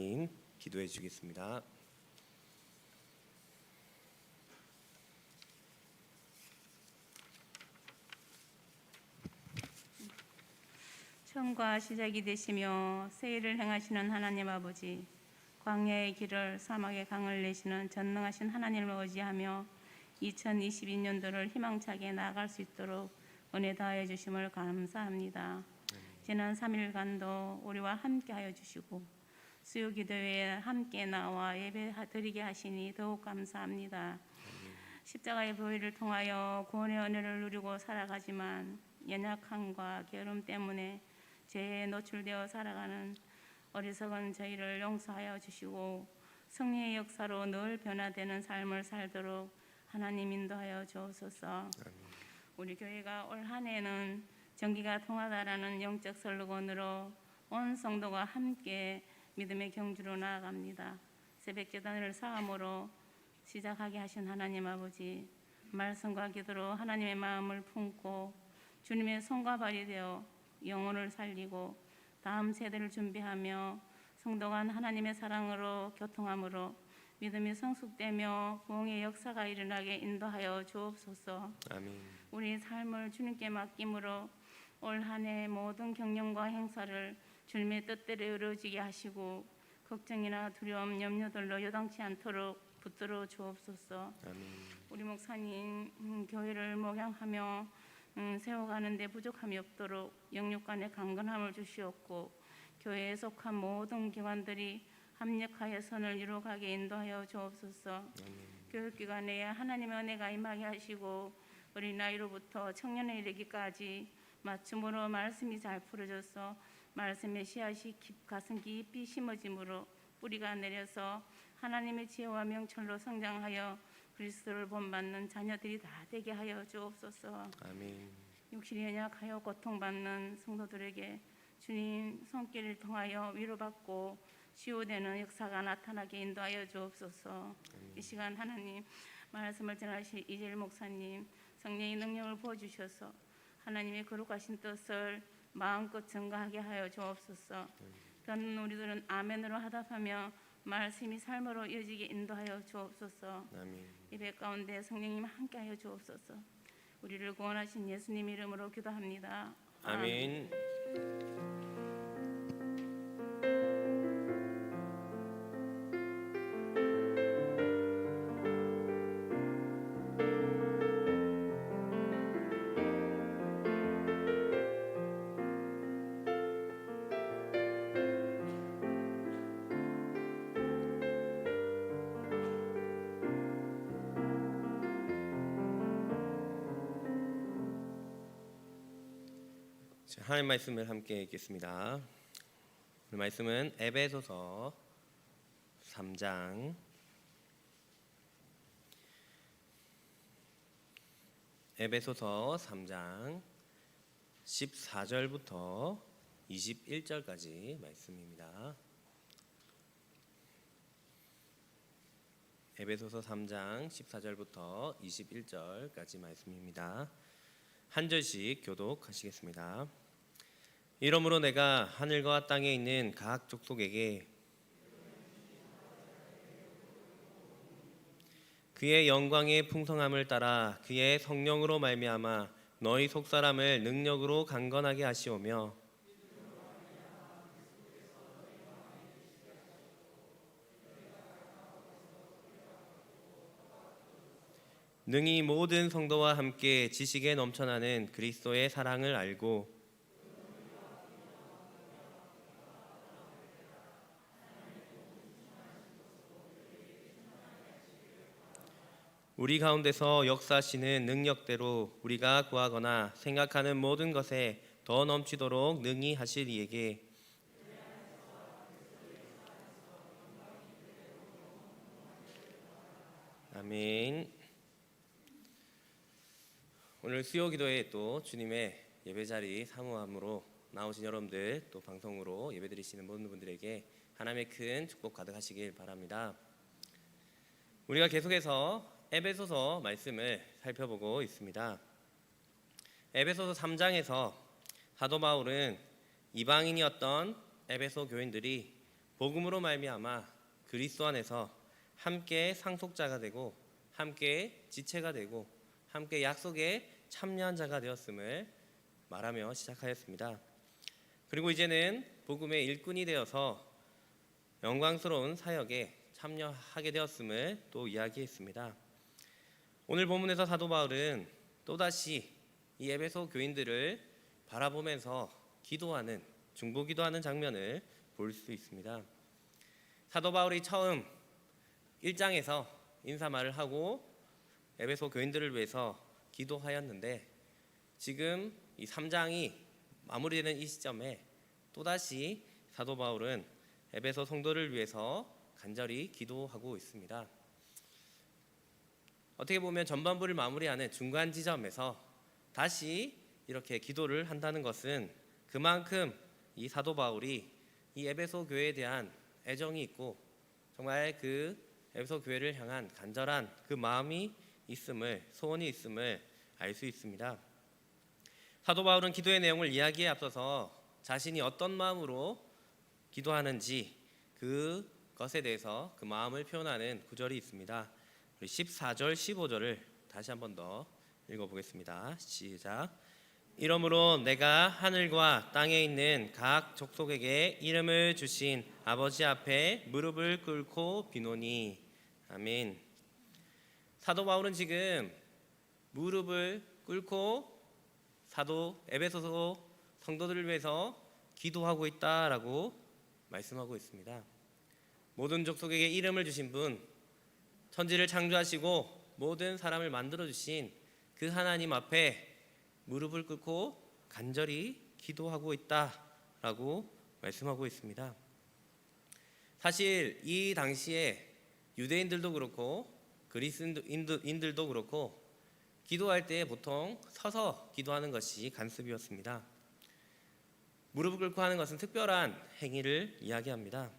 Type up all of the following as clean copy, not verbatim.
목사님 기도해 주겠습니다. 처음과 시작이 되시며 새해를 행하시는 하나님 아버지, 광야의 길을 사막의 강을 내시는 전능하신 하나님을 의지하며 2022년도를 희망차게 나아갈 수 있도록 은혜 다하여 주심을 감사합니다. 지난 3일간도 우리와 함께하여 주시고 수요기도회에 함께 나와 예배 드리게 하시니 더욱 감사합니다. 십자가의 보혈을 통하여 구원의 은혜를 누리고 살아가지만 연약함과 게으름 때문에 죄에 노출되어 살아가는 어리석은 저희를 용서하여 주시고 성령의 역사로 늘 변화되는 삶을 살도록 하나님 인도하여 주옵소서. 우리 교회가 올 한 해는 전기가 통하다라는 영적 슬로건으로 온 성도가 함께 믿음의 경주로 나아갑니다. 새벽 기도를 사함으로 시작하게 하신 하나님 아버지, 말씀과 기도로 하나님의 마음을 품고 주님의 손과 발이 되어 영혼을 살리고 다음 세대를 준비하며 성도가 하나님의 사랑으로 교통함으로 믿음이 성숙되며 부흥의 역사가 일어나게 인도하여 주옵소서. 아멘. 우리 삶을 주님께 맡김으로 올 한 해 모든 경영과 행사를 주님의 뜻대로 이루어지게 하시고 걱정이나 두려움, 염려들로 요동치 않도록 붙들어 주옵소서. 아멘. 우리 목사님 교회를 목양하며 세워가는 데 부족함이 없도록 영육 간의 강건함을 주시옵고 교회에 속한 모든 기관들이 합력하여 선을 이루어가게 인도하여 주옵소서. 교육기관에 하나님의 은혜가 임하게 하시고 어린아이로부터 청년에 이르기까지 맞춤으로 말씀이 잘 풀어져서 말씀의 씨앗이 가슴 깊이 심어짐으로 뿌리가 내려서 하나님의 지혜와 명철로 성장하여 그리스도를 본받는 자녀들이 다 되게 하여 주옵소서. 아멘. 육신이 연약하여 고통받는 성도들에게 주님 손길을 통하여 위로받고 치유되는 역사가 나타나게 인도하여 주옵소서. 이 시간 하나님 말씀을 전하실 이재일 목사님 성령의 능력을 부어주셔서 하나님의 거룩하신 뜻을 마음껏 전가하게 하여 주옵소서. 그런 우리들은 아멘으로 하답하며 말씀이 삶으로 이어지게 인도하여 주옵소서. 아멘. 예배 가운데 성령님 함께하여 주옵소서. 우리를 구원하신 예수님 이름으로 기도합니다. 아멘. 하나님 말씀을 함께 읽겠습니다. 오늘 말씀은 에베소서 3장 14절부터 21절까지 말씀입니다. 에베소서 3장 14절부터 21절까지 말씀입니다. 한 절씩 교독하시겠습니다. 이러므로 내가 하늘과 땅에 있는 각 족속에게 그의 영광의 풍성함을 따라 그의 성령으로 말미암아 너희 속사람을 능력으로 강건하게 하시오며 능히 모든 성도와 함께 지식에 넘쳐나는 그리스도의 사랑을 알고 우리 가운데서 역사하시는 능력대로 우리가 구하거나 생각하는 모든 것에 더 넘치도록 능히 하실 이에게 아멘. 오늘 수요기도에 또 주님의 예배자리 사모함으로 나오신 여러분들, 또 방송으로 예배드리시는 모든 분들에게 하나님의 큰 축복 가득하시길 바랍니다. 우리가 계속해서 에베소서 말씀을 살펴보고 있습니다. 에베소서 3장에서 사도 바울은 이방인이었던 에베소 교인들이 복음으로 말미암아 그리스도 안에서 함께 상속자가 되고 함께 지체가 되고 함께 약속에 참여한 자가 되었음을 말하며 시작하였습니다. 그리고 이제는 복음의 일꾼이 되어서 영광스러운 사역에 참여하게 되었음을 또 이야기했습니다. 오늘 본문에서 사도 바울은 또다시 이 에베소 교인들을 바라보면서 기도하는 중보기도하는 장면을 볼 수 있습니다. 사도 바울이 처음 1장에서 인사말을 하고 에베소 교인들을 위해서 기도하였는데 지금 이 3장이 마무리되는 이 시점에 또다시 사도 바울은 에베소 성도를 위해서 간절히 기도하고 있습니다. 어떻게 보면 전반부를 마무리하는 중간 지점에서 다시 이렇게 기도를 한다는 것은 그만큼 이 사도 바울이 이 에베소 교회에 대한 애정이 있고 정말 그 에베소 교회를 향한 간절한 그 마음이 있음을, 소원이 있음을 알 수 있습니다. 사도 바울은 기도의 내용을 이야기에 앞서서 자신이 어떤 마음으로 기도하는지 그것에 대해서 그 마음을 표현하는 구절이 있습니다. 우리 14절, 15절을 다시 한 번 더 읽어보겠습니다. 시작. 이러므로 내가 하늘과 땅에 있는 각 족속에게 이름을 주신 아버지 앞에 무릎을 꿇고 비노니. 아멘. 사도 바울은 지금 무릎을 꿇고 사도 에베소서 성도들을 위해서 기도하고 있다라고 말씀하고 있습니다. 모든 족속에게 이름을 주신 분, 천지를 창조하시고 모든 사람을 만들어 주신 그 하나님 앞에 무릎을 꿇고 간절히 기도하고 있다라고 말씀하고 있습니다. 사실 이 당시에 유대인들도 그렇고 그리스인들도 그렇고 기도할 때 보통 서서 기도하는 것이 관습이었습니다. 무릎을 꿇고 하는 것은 특별한 행위를 이야기합니다.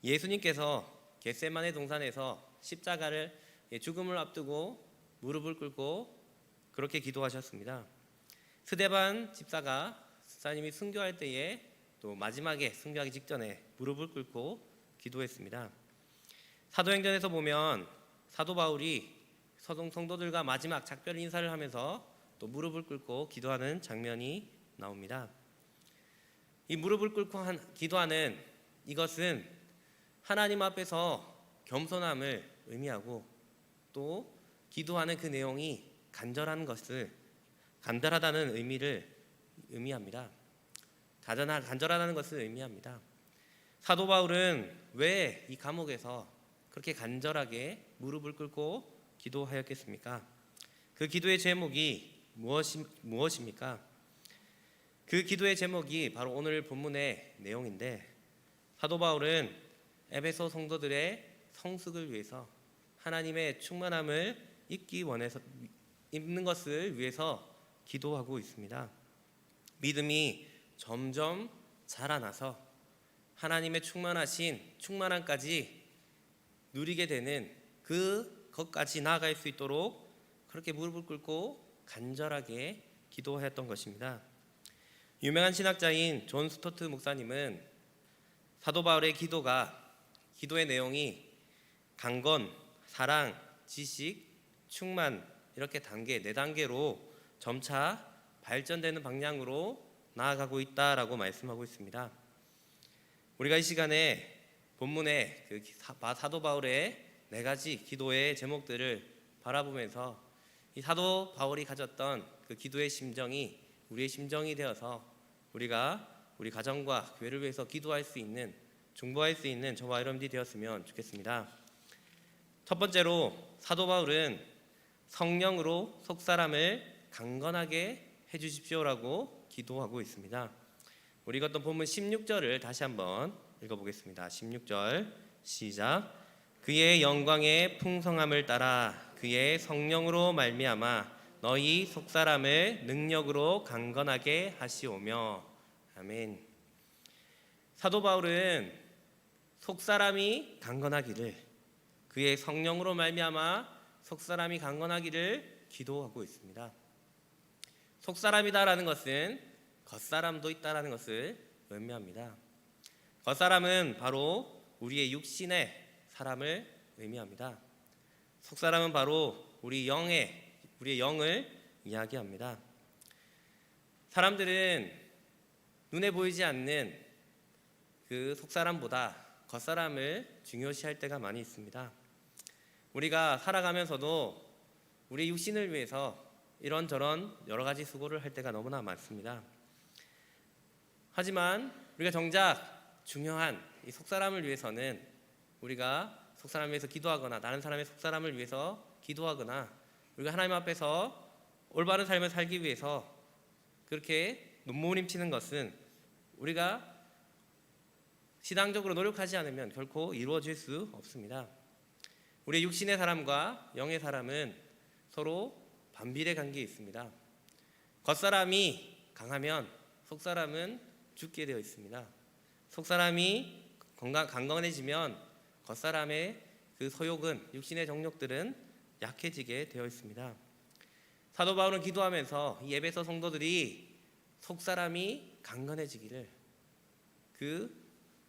예수님께서 겟세마네 동산에서 십자가를 죽음을 앞두고 무릎을 꿇고 그렇게 기도하셨습니다. 스데반 집사님이 순교할 때에 또 마지막에 순교하기 직전에 무릎을 꿇고 기도했습니다. 사도행전에서 보면 사도 바울이 서동 성도들과 마지막 작별 인사를 하면서 또 무릎을 꿇고 기도하는 장면이 나옵니다. 이 무릎을 꿇고 기도하는 이것은 하나님 앞에서 겸손함을 의미하고 또 기도하는 그 내용이 간절하다는 의미를 의미합니다. 간절하다는 것을 의미합니다. 사도 바울은 왜 이 감옥에서 그렇게 간절하게 무릎을 꿇고 기도하였겠습니까? 그 기도의 제목이 무엇입니까? 그 기도의 제목이 바로 오늘 본문의 내용인데 사도 바울은 에베소 성도들의 성숙을 위해서 하나님의 충만함을 입는 것을 위해서 기도하고 있습니다. 믿음이 점점 자라나서 하나님의 충만함까지 누리게 되는 그것까지 나아갈 수 있도록 그렇게 무릎을 꿇고 간절하게 기도하였던 것입니다. 유명한 신학자인 존 스토트 목사님은 사도 바울의 기도의 내용이 강건, 사랑, 지식, 충만 이렇게 4단계로 점차 발전되는 방향으로 나아가고 있다라고 말씀하고 있습니다. 우리가 이 시간에 본문의 사도 바울의 4가지 기도의 제목들을 바라보면서 이 사도 바울이 가졌던 그 기도의 심정이 우리의 심정이 되어서 우리가 우리 가정과 교회를 위해서 기도할 수 있는, 중보할 수 있는 저와 여러분들이 되었으면 좋겠습니다. 첫 번째로 사도 바울은 성령으로 속사람을 강건하게 해주십시오라고 기도하고 있습니다. 우리 읽었던 본문 16절을 다시 한번 읽어보겠습니다. 16절 시작. 그의 영광의 풍성함을 따라 그의 성령으로 말미암아 너희 속사람을 능력으로 강건하게 하시오며. 아멘. 사도 바울은 속사람이 강건하기를, 그의 성령으로 말미암아 속사람이 강건하기를 기도하고 있습니다. 속사람이다라는 것은 겉사람도 있다라는 것을 의미합니다. 겉사람은 바로 우리의 육신의 사람을 의미합니다. 속사람은 바로 우리의 영을 이야기합니다. 사람들은 눈에 보이지 않는 그 속사람보다 겉사람을 중요시할 때가 많이 있습니다. 우리가 살아가면서도 우리 육신을 위해서 이런저런 여러 가지 수고를 할 때가 너무나 많습니다. 하지만 우리가 정작 중요한 이 속사람을 위해서는 우리가 속사람을 위해서 기도하거나 다른 사람의 속사람을 위해서 기도하거나 우리가 하나님 앞에서 올바른 삶을 살기 위해서 그렇게 눈부림치는 것은 우리가 신앙적으로 노력하지 않으면 결코 이루어질 수 없습니다. 우리 육신의 사람과 영의 사람은 서로 반비례 관계에 있습니다. 겉사람이 강하면 속사람은 죽게 되어 있습니다. 속사람이 강건해지면 겉사람의 그 소욕은 육신의 정욕들은 약해지게 되어 있습니다. 사도 바울은 기도하면서 이 에베소 성도들이 속사람이 강건해지기를, 그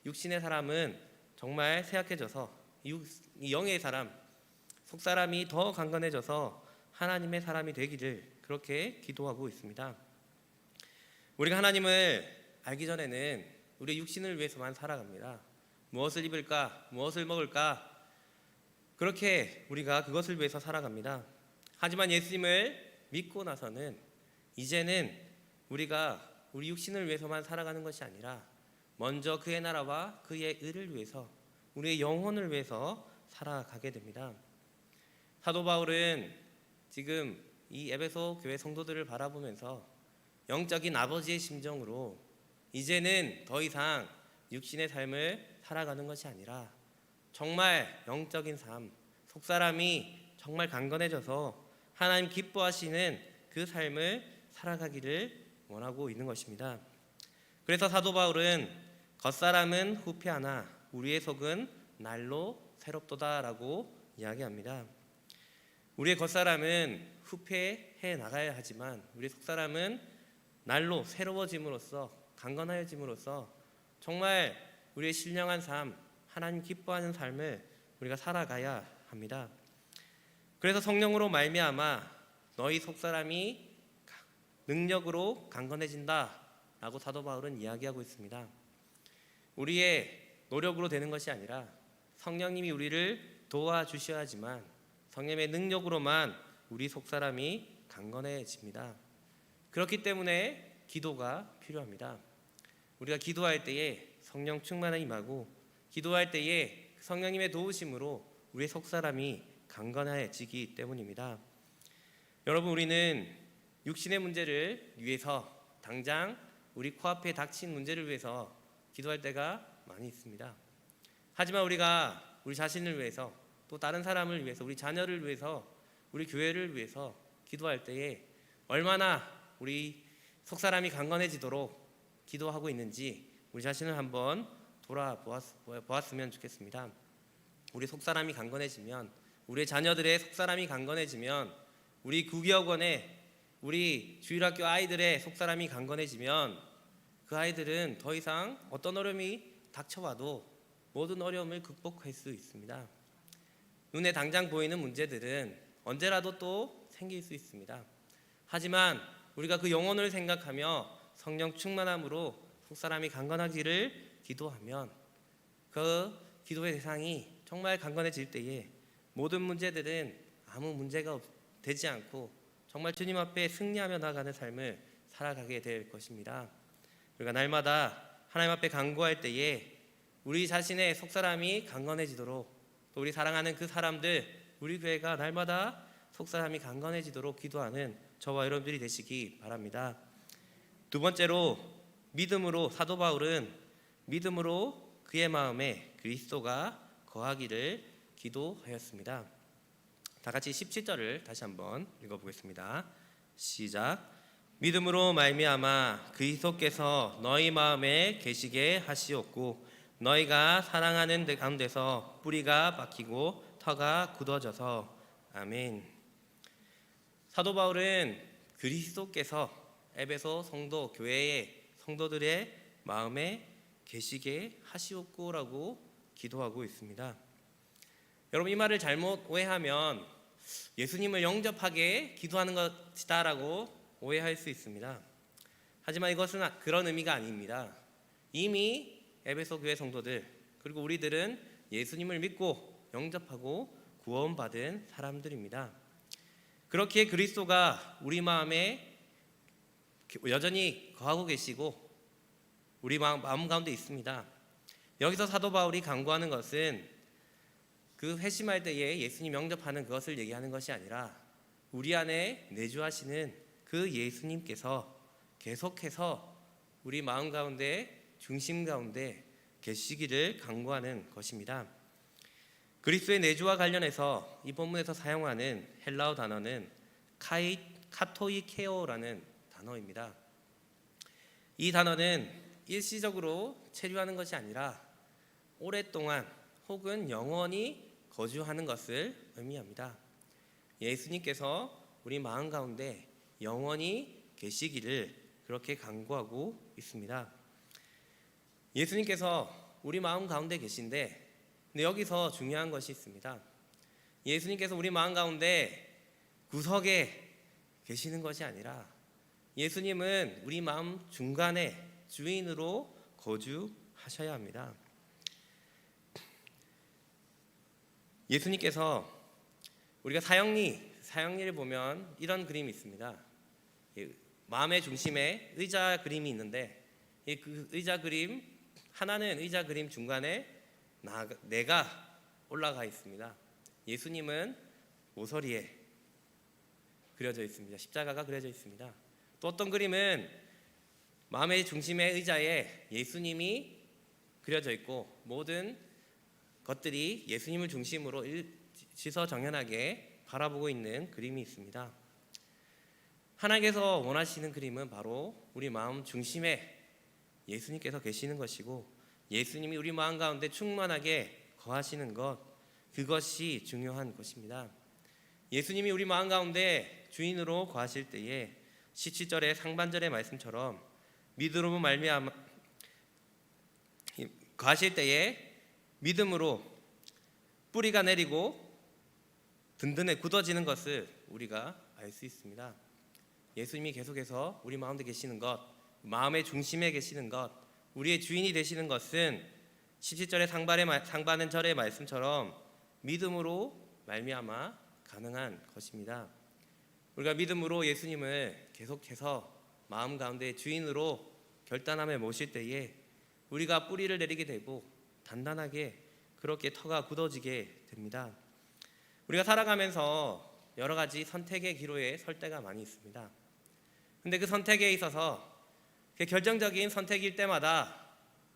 육신의 사람은 정말 쇠약해져서 이 영의 사람, 속사람이 더 강건해져서 하나님의 사람이 되기를 그렇게 기도하고 있습니다. 우리가 하나님을 알기 전에는 우리 육신을 위해서만 살아갑니다. 무엇을 입을까? 무엇을 먹을까? 그렇게 우리가 그것을 위해서 살아갑니다. 하지만 예수님을 믿고 나서는 이제는 우리가 우리 육신을 위해서만 살아가는 것이 아니라 먼저 그의 나라와 그의 의를 위해서, 우리의 영혼을 위해서 살아가게 됩니다. 사도 바울은 지금 이 에베소 교회 성도들을 바라보면서 영적인 아버지의 심정으로 이제는 더 이상 육신의 삶을 살아가는 것이 아니라 정말 영적인 삶, 속사람이 정말 강건해져서 하나님 기뻐하시는 그 삶을 살아가기를 원하고 있는 것입니다. 그래서 사도 바울은 겉사람은 후패하나 우리의 속은 날로 새롭도다라고 이야기합니다. 우리의 겉사람은 후패해 나가야 하지만 우리의 속사람은 날로 새로워짐으로써, 강건하여짐으로써 정말 우리의 신령한 삶, 하나님 기뻐하는 삶을 우리가 살아가야 합니다. 그래서 성령으로 말미암아 너희 속사람이 능력으로 강건해진다라고 사도 바울은 이야기하고 있습니다. 우리의 노력으로 되는 것이 아니라 성령님이 우리를 도와주셔야지만 성령의 능력으로만 우리 속사람이 강건해집니다. 그렇기 때문에 기도가 필요합니다. 우리가 기도할 때에 성령 충만함이 임하고 기도할 때에 성령님의 도우심으로 우리의 속사람이 강건해지기 때문입니다. 여러분, 우리는 육신의 문제를 위해서 당장 우리 코앞에 닥친 문제를 위해서 기도할 때가 많이 있습니다. 하지만 우리가 우리 자신을 위해서, 또 다른 사람을 위해서, 우리 자녀를 위해서, 우리 교회를 위해서 기도할 때에 얼마나 우리 속사람이 강건해지도록 기도하고 있는지 우리 자신을 한번 돌아보았으면 좋겠습니다. 우리 속사람이 강건해지면, 우리 자녀들의 속사람이 강건해지면, 우리 구기학원의 우리 주일학교 아이들의 속사람이 강건해지면 그 아이들은 더 이상 어떤 어려움이 닥쳐와도 모든 어려움을 극복할 수 있습니다. 눈에 당장 보이는 문제들은 언제라도 또 생길 수 있습니다. 하지만 우리가 그 영혼을 생각하며 성령 충만함으로 속사람이 강건하기를 기도하면 그 기도의 대상이 정말 강건해질 때에 모든 문제들은 아무 문제가 되지 않고 정말 주님 앞에 승리하며 나가는 삶을 살아가게 될 것입니다. 우리가 날마다 하나님 앞에 간구할 때에 우리 자신의 속사람이 강건해지도록, 또 우리 사랑하는 그 사람들, 우리 교회가 날마다 속사람이 강건해지도록 기도하는 저와 여러분들이 되시기 바랍니다. 두 번째로, 믿음으로, 사도 바울은 믿음으로 그의 마음에 그리스도가 거하기를 기도하였습니다. 다 같이 17절을 다시 한번 읽어보겠습니다. 시작. 믿음으로 말미암아 그리스도께서 너희 마음에 계시게 하시옵고 너희가 사랑하는 데 가운데서 뿌리가 박히고 터가 굳어져서. 아멘. 사도 바울은 그리스도께서 에베소 성도 교회의 성도들의 마음에 계시게 하시옵고라고 기도하고 있습니다. 여러분, 이 말을 잘못 오해하면 예수님을 영접하게 기도하는 것이다라고 오해할 수 있습니다. 하지만 이것은 그런 의미가 아닙니다. 이미 에베소 교회 성도들 그리고 우리들은 예수님을 믿고 영접하고 구원받은 사람들입니다. 그렇기에 그리스도가 우리 마음에 여전히 거하고 계시고 우리 마음 가운데 있습니다. 여기서 사도 바울이 강구하는 것은 그 회심할 때에 예수님 영접하는 그것을 얘기하는 것이 아니라 우리 안에 내주하시는 그 예수님께서 계속해서 우리 마음 가운데 중심 가운데 계시기를 강구하는 것입니다. 그리스도의 내주와 관련해서 이 본문에서 사용하는 헬라어 단어는 카토이케오라는 단어입니다. 이 단어는 일시적으로 체류하는 것이 아니라 오랫동안 혹은 영원히 거주하는 것을 의미합니다. 예수님께서 우리 마음 가운데 영원히 계시기를 그렇게 강구하고 있습니다. 예수님께서 우리 마음 가운데 계신데 근데 여기서 중요한 것이 있습니다. 예수님께서 우리 마음 가운데 구석에 계시는 것이 아니라 예수님은 우리 마음 중간에 주인으로 거주하셔야 합니다. 예수님께서 우리가 사형리를 보면 이런 그림이 있습니다. 마음의 중심에 의자 그림이 있는데 그 의자 그림 하나는 의자 그림 중간에 내가 올라가 있습니다. 예수님은 모서리에 그려져 있습니다. 십자가가 그려져 있습니다. 또 어떤 그림은 마음의 중심의 의자에 예수님이 그려져 있고 모든 것들이 예수님을 중심으로 일지서정연하게 바라보고 있는 그림이 있습니다. 하나님께서 원하시는 그림은 바로 우리 마음 중심에 예수님께서 계시는 것이고 예수님이 우리 마음 가운데 충만하게 거하시는 것, 그것이 중요한 것입니다. 예수님이 우리 마음 가운데 주인으로 거하실 때에 17절의 상반절의 말씀처럼 믿음으로 말미암아 거하실 때에 믿음으로 뿌리가 내리고 든든해 굳어지는 것을 우리가 알 수 있습니다. 예수님이 계속해서 우리 마음에 계시는 것, 마음의 중심에 계시는 것, 우리의 주인이 되시는 것은 17절의 상반절의 말씀처럼 믿음으로 말미암아 가능한 것입니다. 우리가 믿음으로 예수님을 계속해서 마음 가운데 주인으로 결단함에 모실 때에 우리가 뿌리를 내리게 되고 단단하게 그렇게 터가 굳어지게 됩니다. 우리가 살아가면서 여러 가지 선택의 기로에 설 때가 많이 있습니다. 근데 그 선택에 있어서 결정적인 선택일 때마다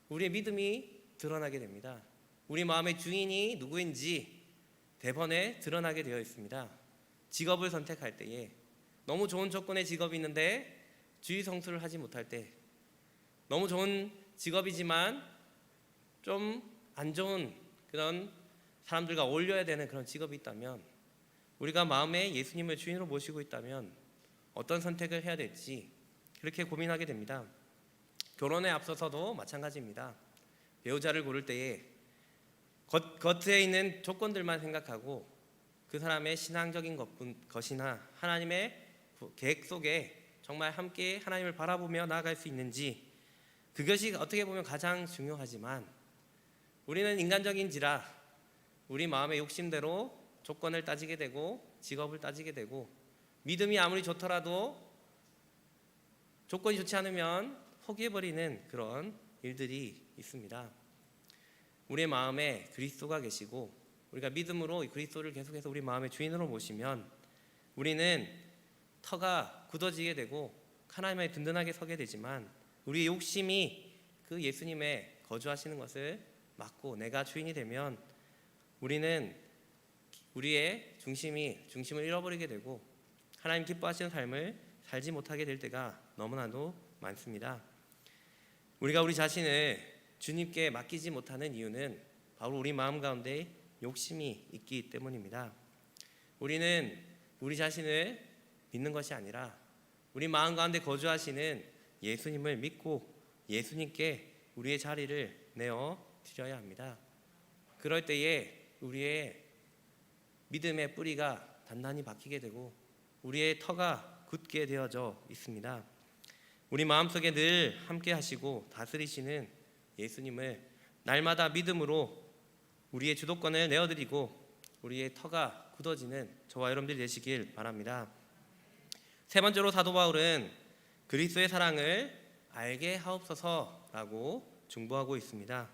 우리의 믿음이 드러나게 됩니다. 우리 마음의 주인이 누구인지 대번에 드러나게 되어 있습니다. 직업을 선택할 때에 너무 좋은 조건의 직업이 있는데 주의 성수를 하지 못할 때, 너무 좋은 직업이지만 좀 안 좋은 그런 사람들과 어울려야 되는 그런 직업이 있다면, 우리가 마음에 예수님을 주인으로 모시고 있다면 어떤 선택을 해야 될지 그렇게 고민하게 됩니다. 결혼에 앞서서도 마찬가지입니다. 배우자를 고를 때에 겉에 있는 조건들만 생각하고 그 사람의 신앙적인 것이나 하나님의 계획 속에 정말 함께 하나님을 바라보며 나아갈 수 있는지, 그것이 어떻게 보면 가장 중요하지만 우리는 인간적인지라 우리 마음의 욕심대로 조건을 따지게 되고 직업을 따지게 되고, 믿음이 아무리 좋더라도 조건이 좋지 않으면 포기해버리는 그런 일들이 있습니다. 우리의 마음에 그리스도가 계시고 우리가 믿음으로 그리스도를 계속해서 우리 마음의 주인으로 모시면 우리는 터가 굳어지게 되고 하나님의 든든하게 서게 되지만, 우리의 욕심이 그 예수님의 거주하시는 것을 막고 내가 주인이 되면 우리는 우리의 중심을 잃어버리게 되고 하나님 기뻐하시는 삶을 살지 못하게 될 때가 너무나도 많습니다. 우리가 우리 자신을 주님께 맡기지 못하는 이유는 바로 우리 마음 가운데 욕심이 있기 때문입니다. 우리는 우리 자신을 믿는 것이 아니라 우리 마음 가운데 거주하시는 예수님을 믿고 예수님께 우리의 자리를 내어 드려야 합니다. 그럴 때에 우리의 믿음의 뿌리가 단단히 박히게 되고 우리의 터가 굳게 되어져 있습니다. 우리 마음속에 늘 함께 하시고 다스리시는 예수님을 날마다 믿음으로 우리의 주도권을 내어드리고 우리의 터가 굳어지는 저와 여러분들이 되시길 바랍니다. 세 번째로 사도 바울은 그리스도의 사랑을 알게 하옵소서라고 중보하고 있습니다.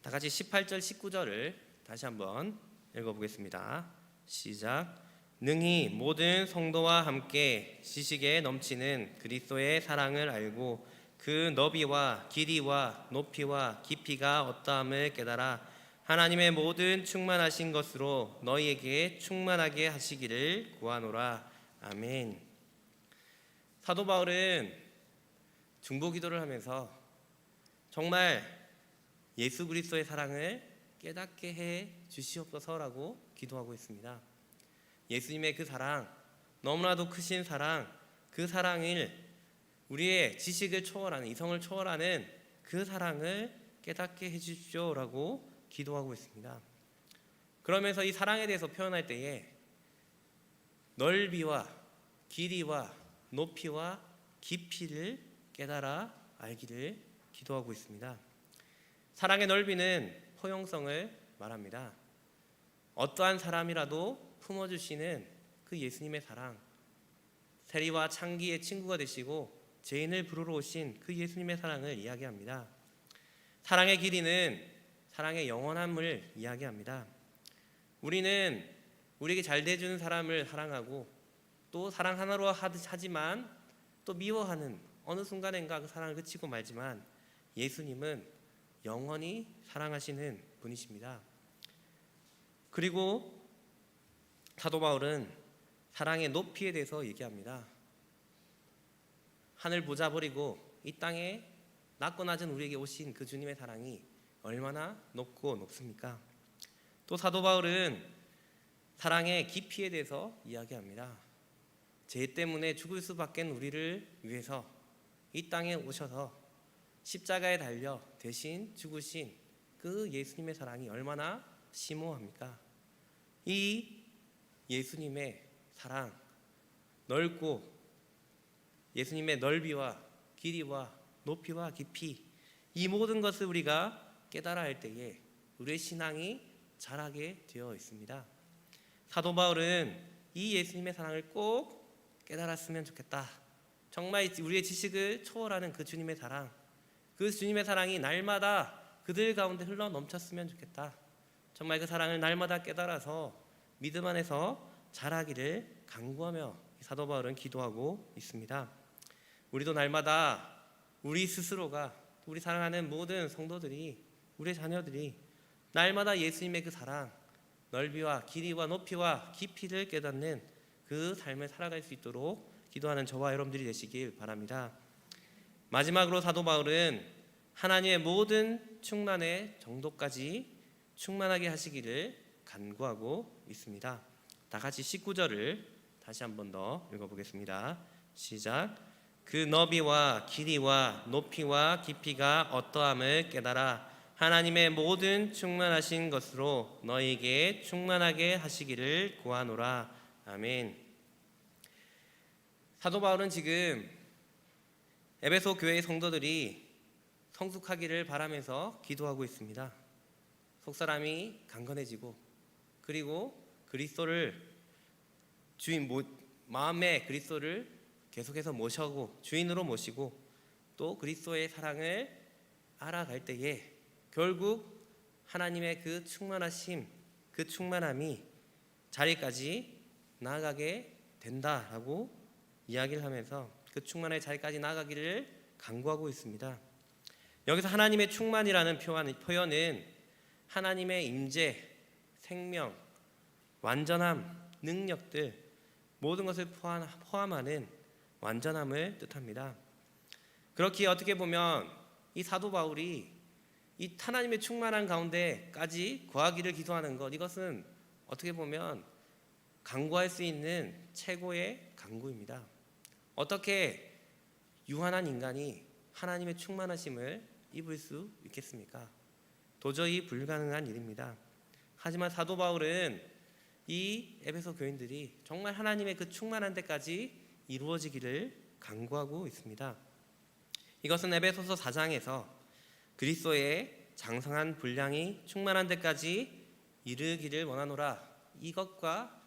다 같이 18절 19절을 다시 한번 읽어보겠습니다. 시작. 능히 모든 성도와 함께 지식에 넘치는 그리스도의 사랑을 알고 그 너비와 길이와 높이와 깊이가 어떠함을 깨달아 하나님의 모든 충만하신 것으로 너희에게 충만하게 하시기를 구하노라. 아멘. 사도 바울은 중보기도를 하면서 정말 예수 그리스도의 사랑을 깨닫게 해 주시옵소서라고 기도하고 있습니다. 예수님의 그 사랑, 너무나도 크신 사랑, 그 사랑을 우리의 지식을 초월하는, 이성을 초월하는 그 사랑을 깨닫게 해 주십시오라고 기도하고 있습니다. 그러면서 이 사랑에 대해서 표현할 때에 넓이와 길이와 높이와 깊이를 깨달아 알기를 기도하고 있습니다. 사랑의 넓이는 포용성을 말합니다. 어떠한 사람이라도 품어주시는 그 예수님의 사랑, 세리와 창기의 친구가 되시고 죄인을 부르러 오신 그 예수님의 사랑을 이야기합니다. 사랑의 길이는 사랑의 영원함을 이야기합니다. 우리는 우리에게 잘 대해주는 사람을 사랑하고 또 사랑 하나로 하지만 또 미워하는 어느 순간인가 그 사랑을 그치고 말지만 예수님은 영원히 사랑하시는 분이십니다. 그리고 사도 바울은 사랑의 높이에 대해서 얘기합니다. 하늘 보자 버리고 이 땅에 낮고 낮은 우리에게 오신 그 주님의 사랑이 얼마나 높고 높습니까? 또 사도 바울은 사랑의 깊이에 대해서 이야기합니다. 죄 때문에 죽을 수밖에 우리를 위해서 이 땅에 오셔서 십자가에 달려 대신 죽으신 그 예수님의 사랑이 얼마나 심오합니까? 이 예수님의 사랑, 넓고 예수님의 넓이와 길이와 높이와 깊이, 이 모든 것을 우리가 깨달아 할 때에 우리의 신앙이 자라게 되어 있습니다. 사도 바울은 이 예수님의 사랑을 꼭 깨달았으면 좋겠다. 정말 우리의 지식을 초월하는 그 주님의 사랑, 그 주님의 사랑이 날마다 그들 가운데 흘러 넘쳤으면 좋겠다. 정말 그 사랑을 날마다 깨달아서 믿음 안에서 자라기를 간구하며 사도 바울은 기도하고 있습니다. 우리도 날마다 우리 스스로가, 우리 사랑하는 모든 성도들이, 우리의 자녀들이 날마다 예수님의 그 사랑, 넓이와 길이와 높이와 깊이를 깨닫는 그 삶을 살아갈 수 있도록 기도하는 저와 여러분들이 되시길 바랍니다. 마지막으로 사도 바울은 하나님의 모든 충만의 정도까지 충만하게 하시기를 간구하고 있습니다. 다 같이 19절을 다시 한 번 더 읽어보겠습니다. 시작. 그 너비와 길이와 높이와 깊이가 어떠함을 깨달아 하나님의 모든 충만하신 것으로 너희에게 충만하게 하시기를 구하노라. 아멘. 사도 바울은 지금 에베소 교회의 성도들이 성숙하기를 바라면서 기도하고 있습니다. 속사람이 강건해지고 그리고 그리스도를 마음의 그리스도를 계속해서 모셔고 주인으로 모시고 또 그리스도의 사랑을 알아갈 때에 결국 하나님의 그 충만하심, 그 충만함이 자리까지 나아가게 된다라고 이야기를 하면서 그 충만의 자리까지 나아가기를 간구하고 있습니다. 여기서 하나님의 충만이라는 표현은 하나님의 임재, 생명, 완전함, 능력들 모든 것을 포함하는 완전함을 뜻합니다. 그렇기에 어떻게 보면 이 사도 바울이 이 하나님의 충만한 가운데까지 거하기를 기도하는 것, 이것은 어떻게 보면 간구할 수 있는 최고의 간구입니다. 어떻게 유한한 인간이 하나님의 충만하심을 입을 수 있겠습니까? 도저히 불가능한 일입니다. 하지만 사도 바울은 이 에베소 교인들이 정말 하나님의 그 충만한 데까지 이루어지기를 간구하고 있습니다. 이것은 에베소서 4장에서 그리스도의 장성한 분량이 충만한 데까지 이르기를 원하노라, 이것과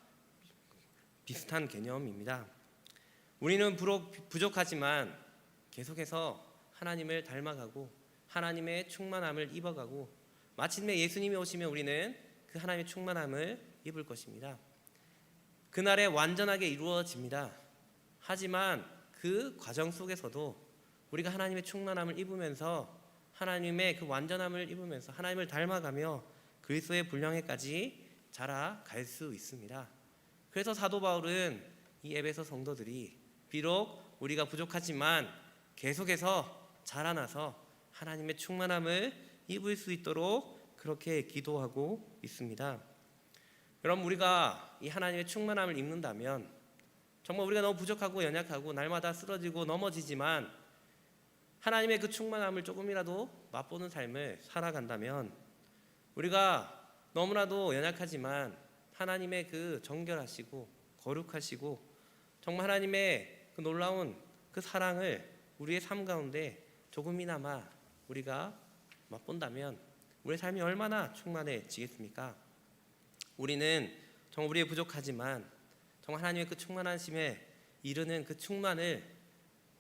비슷한 개념입니다. 우리는 부족하지만 계속해서 하나님을 닮아가고 하나님의 충만함을 입어가고 마침내 예수님이 오시면 우리는 그 하나님의 충만함을 입을 것입니다. 그날에 완전하게 이루어집니다. 하지만 그 과정 속에서도 우리가 하나님의 충만함을 입으면서 하나님의 그 완전함을 입으면서 하나님을 닮아가며 그리스도의 분량에까지 자라갈 수 있습니다. 그래서 사도 바울은 이 에베소 성도들이 비록 우리가 부족하지만 계속해서 자라나서 하나님의 충만함을 입을 수 있도록 그렇게 기도하고 있습니다. 여러분, 우리가 이 하나님의 충만함을 입는다면 정말 우리가 너무 부족하고 연약하고 날마다 쓰러지고 넘어지지만 하나님의 그 충만함을 조금이라도 맛보는 삶을 살아간다면 우리가 너무나도 연약하지만 하나님의 그 정결하시고 거룩하시고 정말 하나님의 그 놀라운 그 사랑을 우리의 삶 가운데 조금이나마 우리가 맛본다면 우리의 삶이 얼마나 충만해지겠습니까? 우리는 정말 우리의 부족하지만 정말 하나님의 그 충만하심에 이르는 그 충만을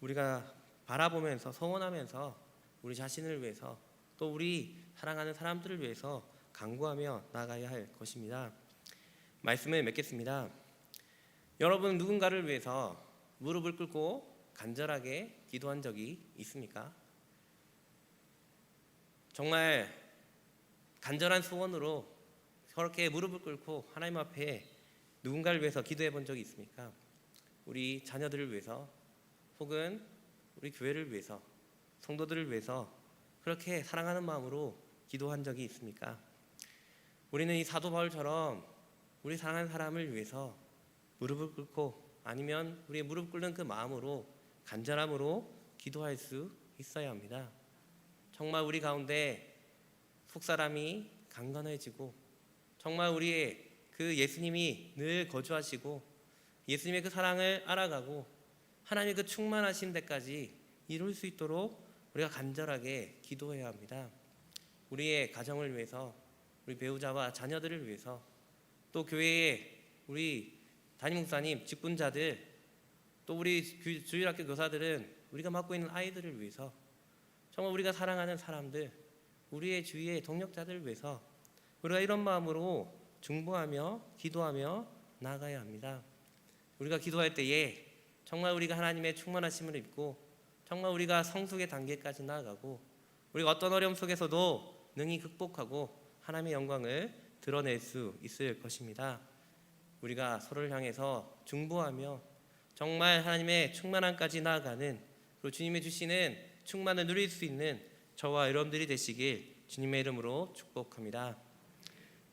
우리가 바라보면서 소원하면서 우리 자신을 위해서 또 우리 사랑하는 사람들을 위해서 간구하며 나아가야 할 것입니다. 말씀을 맺겠습니다. 여러분, 누군가를 위해서 무릎을 꿇고 간절하게 기도한 적이 있습니까? 정말 간절한 소원으로 그렇게 무릎을 꿇고 하나님 앞에 누군가를 위해서 기도해 본 적이 있습니까? 우리 자녀들을 위해서 혹은 우리 교회를 위해서 성도들을 위해서 그렇게 사랑하는 마음으로 기도한 적이 있습니까? 우리는 이 사도 바울처럼 우리 사랑하는 사람을 위해서 무릎을 꿇고 아니면 우리의 무릎 꿇는 그 마음으로 간절함으로 기도할 수 있어야 합니다. 정말 우리 가운데 속사람이 강건해지고 정말 우리의 그 예수님이 늘 거주하시고 예수님의 그 사랑을 알아가고 하나님의 그 충만하신 데까지 이룰 수 있도록 우리가 간절하게 기도해야 합니다. 우리의 가정을 위해서, 우리 배우자와 자녀들을 위해서, 또 교회의 우리 담임 목사님, 직분자들, 또 우리 주일학교 교사들은 우리가 맡고 있는 아이들을 위해서, 정말 우리가 사랑하는 사람들, 우리의 주위의 동력자들을 위해서 우리가 이런 마음으로 중보하며 기도하며 나아가야 합니다. 우리가 기도할 때에 정말 우리가 하나님의 충만하심을 입고 정말 우리가 성숙의 단계까지 나아가고 우리가 어떤 어려움 속에서도 능히 극복하고 하나님의 영광을 드러낼 수 있을 것입니다. 우리가 서로를 향해서 중보하며 정말 하나님의 충만함까지 나아가는, 그리고 주님의 주시는 충만을 누릴 수 있는 저와 여러분들이 되시길 주님의 이름으로 축복합니다.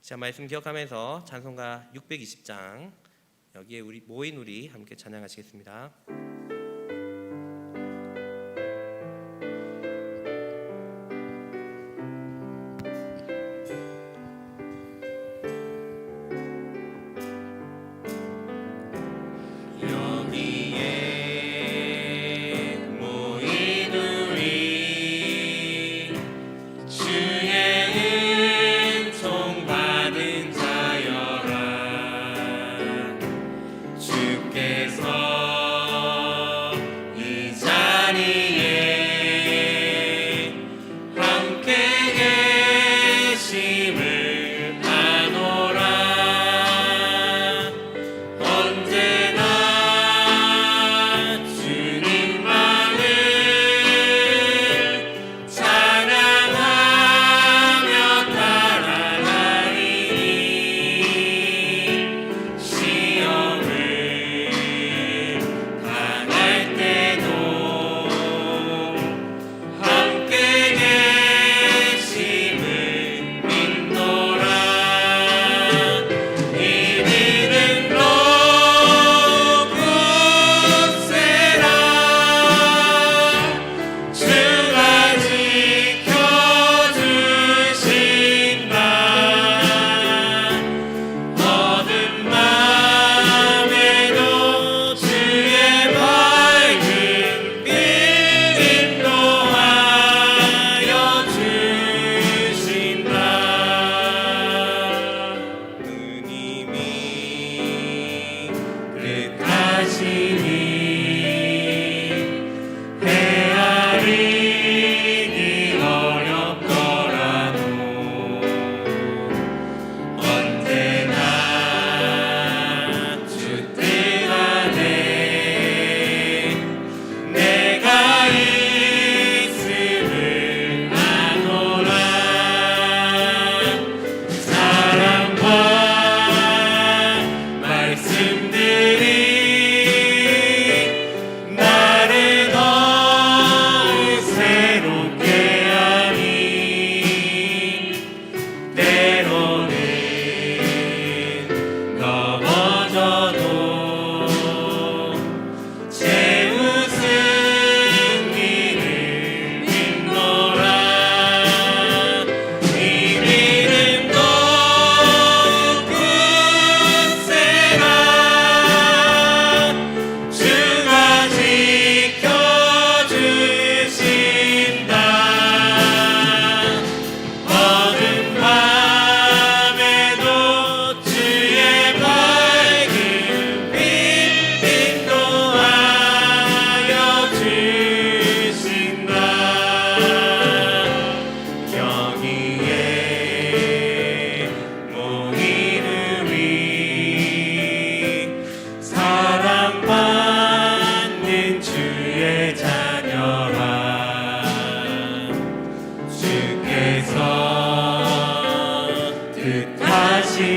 자, 말씀 기억하면서 찬송가 620장 여기에 우리 모인 우리 함께 찬양하시겠습니다. 주께서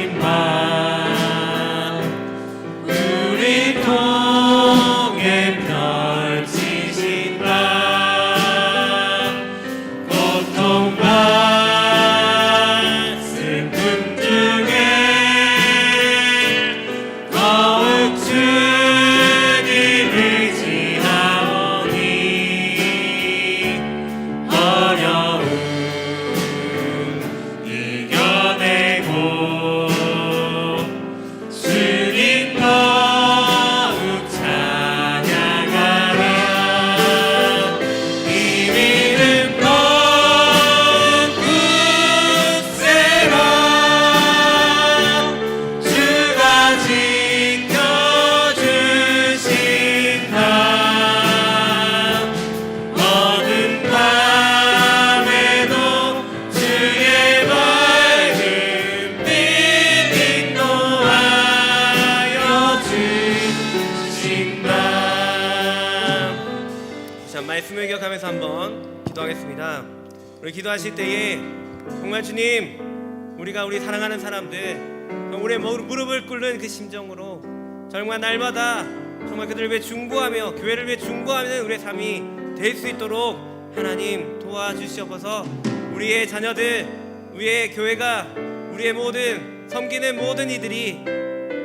주신 맘 우리 통해 펼치신 날 고통과 슬픔 중에 더욱 주님 의지하오니 어려움 이겨내고 주님 더욱 찬양하라 이 믿음 더욱 굳세라 주가 지켜주신 날 어두운 밤에도 주의 밝은 빛 인도하여 주신다. 자, 말씀을 기억하면서 한번 기도하겠습니다. 우리 기도하실 때에 정말 주님, 우리가 우리 사랑하는 사람들 우리의 무릎을 꿇는 그 심정으로 정말 날마다 정말 그들을 위해 중보하며 교회를 위해 중보하는 우리의 삶이 될 수 있도록 하나님 도와주시옵소서. 우리의 자녀들, 우리의 교회가, 우리의 모든 섬기는 모든 이들이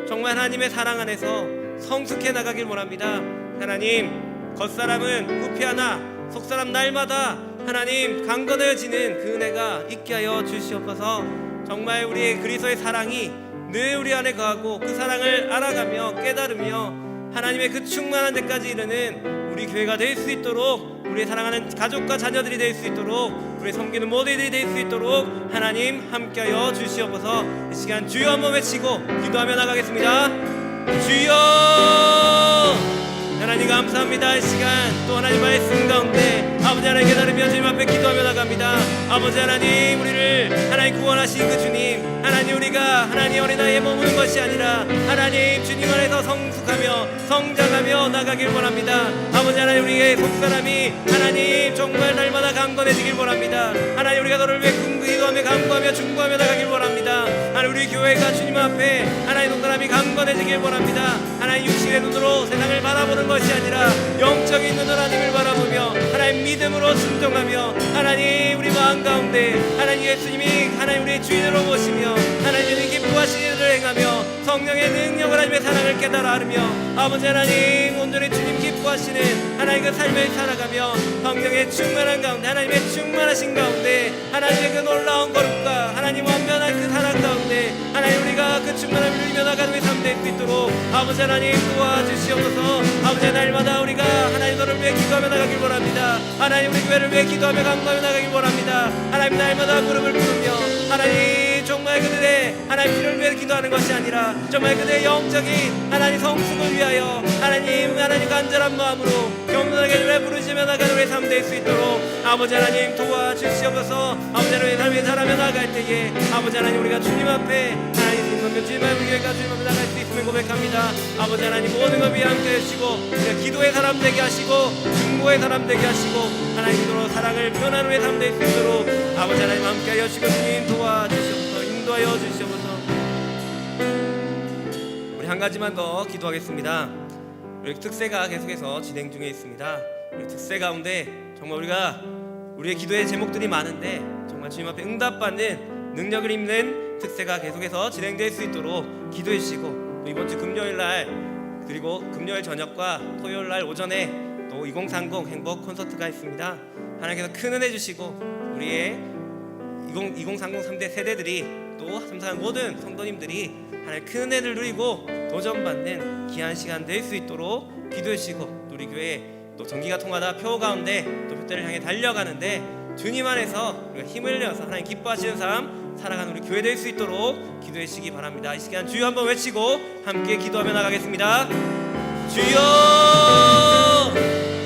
정말 하나님의 사랑 안에서 성숙해 나가길 원합니다. 하나님, 겉사람은 후피하나 속사람 날마다 하나님 강건해지는 그 은혜가 있게 하여 주시옵소서. 정말 우리의 그리스도의 사랑이 늘 우리 안에 거하고 그 사랑을 알아가며 깨달으며 하나님의 그 충만한 데까지 이르는 우리 교회가 될 수 있도록, 우리의 사랑하는 가족과 자녀들이 될 수 있도록, 우리 섬기는 모든 이들이 될 수 있도록 하나님 함께하여 주시옵소서. 이 시간 주여 한번 외치고 기도하며 나가겠습니다. 주여! 하나님 감사합니다. 이 시간 또 하나님 말씀 가운데 아버지 하나님 깨달으며 주님 앞에 기도하며 나갑니다. 아버지 하나님, 우리를 하나님 구원하신 그 주님, 하나님 우리가 하나님 어린아이에 머무는 것이 아니라 하나님 주님 안에서 성숙하며 성장하며 나가길 원합니다. 아버지 하나님, 우리의 속사람이 하나님 정말 날마다 강건해지길 원합니다. 하나님 우리가 너를 위해 기도하며 간구하며 중보하며 나가길 원합니다. 하나님 우리 교회가 주님 앞에 하나님 속사람이 강건해지길 원합니다. 하나님 육신의 눈으로 세상을 바라보는 것이 아니라 영적인 눈으로 하나님을 바라보며 하나님 믿음으로 순종하며 하나님 우리 마음 가운데 하나님 예수님이 하나님 우리의 주인으로 모시며 하나님 주님 기뻐하시는 일을 행하며 성령의 능력을 하나님의 사랑을 깨달아 알으며 아버지 하나님 온전히 주님 기뻐하시는 하나님 그 삶을 살아가며 성령의 충만한 가운데 하나님의 충만하신 가운데 하나님의 그 놀라운 거룩과 하나님 완전한 그 사랑 가운데 하나님 우리가 그 충만함을 누리며 나가는 우리 삶 될 수 있도록 아버지 하나님 도와주시옵소서. 아버지 날마다 우리가 하나님 너를 위해 기도하며 나가길 원합니다. 하나님 우리 교회를 위해 기도하며 간구하며 나가길 원합니다. 하나님 날마다 무릎을 꿇으며 하나님 정말 그들의 하나님 피를 위해 기도하는 것이 아니라 정말 그들의 영적인 하나님 성숙을 위하여 하나님 간절한 마음으로 겸손하게 주를 부르시며 나가는 우리의 삶 될 수 있도록 아버지 하나님 도와주시옵소서. 아버지 하나님 삶에 잘하며 나갈 때에 아버지 하나님 우리가 주님 앞에 하나님 주님 앞에 교회가 주님 앞에 나갈 수 있음을 고백합니다. 아버지 하나님 모든 것 위에 함께 하시고 우리가 기도의 사람 되게 하시고 중보의 사람 되게 하시고 하나님 기도로 사랑을 표현하는 우리의 삶 될 수 있도록 아버지 하나님 함께 하여 주시고 주님 도와주시옵소서. 인도하여 주시옵소서. 우리 한 가지만 더 기도하겠습니다. 우리 특세가 계속해서 진행 중에 있습니다. 우리 특세 가운데 정말 우리가 우리의 기도의 제목들이 많은데 정말 주님 앞에 응답받는 능력을 입는 특세가 계속해서 진행될 수 있도록 기도해 주시고 또 이번 주 금요일 날 그리고 금요일 저녁과 토요일 날 오전에 또 2030 행복 콘서트가 있습니다. 하나님께서 큰 은혜 주시고 우리의 2030 3대 세대들이 또 참석한 모든 성도님들이 하나님의 큰 은혜를 누리고 도전받는 귀한 시간 될 수 있도록 기도해 주시고 또 우리 교회 또 전기가 통하다 표 가운데 또 표대를 향해 달려가는데 주님 안에서 우리가 힘을 내어서 하나님 기뻐하시는 삶 살아가는 우리 교회 될 수 있도록 기도해 주시기 바랍니다. 이 시간 주여 한번 외치고 함께 기도하며 나가겠습니다. 주여!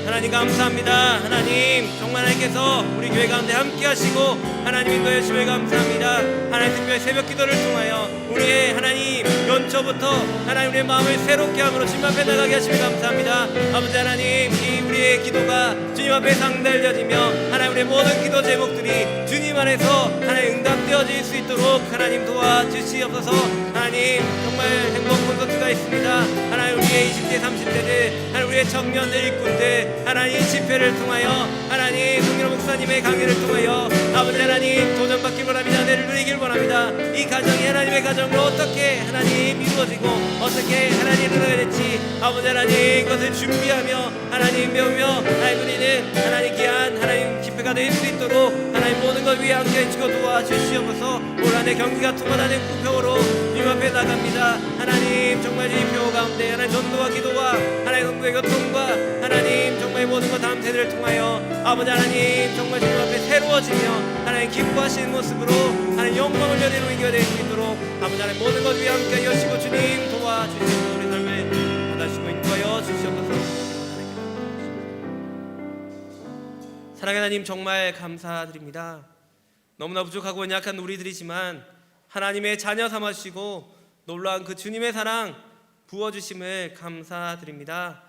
하나님 감사합니다. 하나님 정말 하나님께서 우리 교회 가운데 함께 하시고 하나님 인도해 주시며 감사합니다. 하나님 특별히 새벽 기도를 통하여 우리의 하나님 연초 저부터 하나님 우리의 마음을 새롭게 함으로 주님 앞에 나가게 하시며 감사합니다. 아버지 하나님, 이 우리의 기도가 주님 앞에 상달려지며 하나님 우리의 모든 기도 제목들이 주님 안에서 하나님 응답되어질 수 있도록 하나님 도와주시옵소서. 하나님 정말 행복 콘서트가 있습니다. 하나님 우리의 20대 30대들, 하나님 우리의 청년들 일꾼들, 하나님 집회를 통하여 하나님 송민호 목사님의 강의를 통하여 아버지 하나님 도전받길 원합니다. 은혜를 누리길 원합니다. 이 가정이 하나님의 가정으로 어떻게 하나님 이루어지고 어떻게 하나님 이루어야 될지 아버지 하나님 그것을 준비하며 하나님 배우며 하나님 누리는 하나님 귀한 하나님 집회가 될 수 있도록 하나님 모든 것 위에 함께 해주고 도와주시옵소서. 올 한해 경기가 통과하는 구표로 주님 앞에 나갑니다. 하나님 정말 이 표 가운데 하나님 전도와 기도와 하나님 성도의 교통과 하나님 정말 모든 것 다음 세대를 통하여 아버지 하나님 정말 주님 앞에 새로워지며 하나님 기뻐하시는 모습으로 하나님 영광을 여리로 이겨낼 수 있도록 아버지 하나님 모든 것 위에 함께 여시고 주님 도와주시고 우리 삶을 받아주시고 인도하여 주시옵소서. 사랑하는 하나님 정말 감사드립니다. 너무나 부족하고 연약한 우리들이지만 하나님의 자녀 삼아주시고 놀라운 그 주님의 사랑 부어주심을 감사드립니다.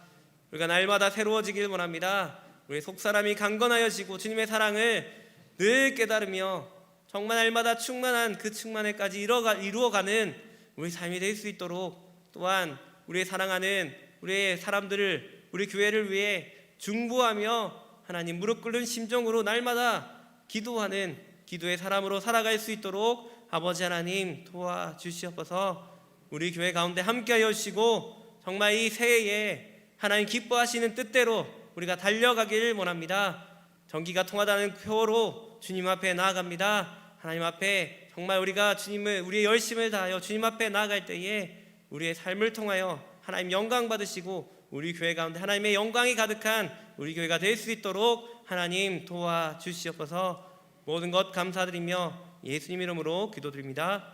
우리가 날마다 새로워지길 원합니다. 우리 속사람이 강건하여지고 주님의 사랑을 늘 깨달으며 정말 날마다 충만한 그 충만에까지 이루어가는 우리 삶이 될 수 있도록 또한 우리의 사랑하는 우리의 사람들을 우리 교회를 위해 중보하며 하나님 무릎 꿇는 심정으로 날마다 기도하는 기도의 사람으로 살아갈 수 있도록 아버지 하나님 도와주시옵소서. 우리 교회 가운데 함께하여 주시고 정말 이 새해에 하나님 기뻐하시는 뜻대로 우리가 달려가길 원합니다. 전기가 통하다는 표로 주님 앞에 나아갑니다. 하나님 앞에 정말 우리가 주님을 우리의 열심을 다하여 주님 앞에 나아갈 때에 우리의 삶을 통하여 하나님 영광 받으시고 우리 교회 가운데 하나님의 영광이 가득한 우리 교회가 될 수 있도록 하나님 도와주시옵소서. 모든 것 감사드리며 예수님 이름으로 기도드립니다.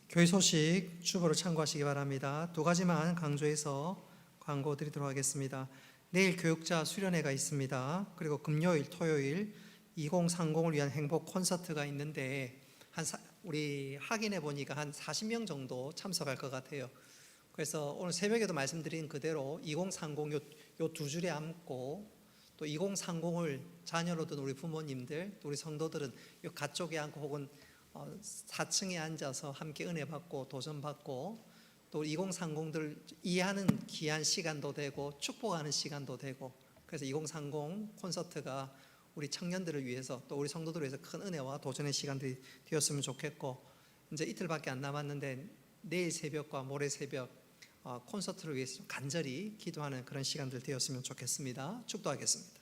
교회 소식 주보를 참고하시기 바랍니다. 두 가지만 강조해서 광고 드리도록 하겠습니다. 내일 교육자 수련회가 있습니다. 그리고 금요일, 토요일 2030을 위한 행복 콘서트가 있는데 우리 확인해 보니까 한 40명 정도 참석할 것 같아요. 그래서 오늘 새벽에도 말씀드린 그대로 2030 요 두 줄에 앉고 또 2030을 자녀로 둔 우리 부모님들 또 우리 성도들은 요 가쪽에 앉고 혹은 4층에 앉아서 함께 은혜 받고 도전 받고 또 2030들 이해하는 귀한 시간도 되고 축복하는 시간도 되고 그래서 2030 콘서트가 우리 청년들을 위해서 또 우리 성도들을 위해서 큰 은혜와 도전의 시간들이 되었으면 좋겠고 이제 이틀밖에 안 남았는데 내일 새벽과 모레 새벽 콘서트를 위해서 좀 간절히 기도하는 그런 시간들 되었으면 좋겠습니다. 축도하겠습니다.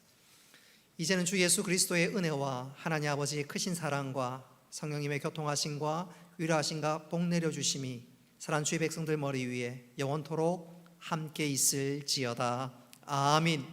이제는 주 예수 그리스도의 은혜와 하나님 아버지의 크신 사랑과 성령님의 교통하심과 위로하심과 복 내려주심이 사랑하는 주의 백성들 머리 위에 영원토록 함께 있을지어다. 아멘.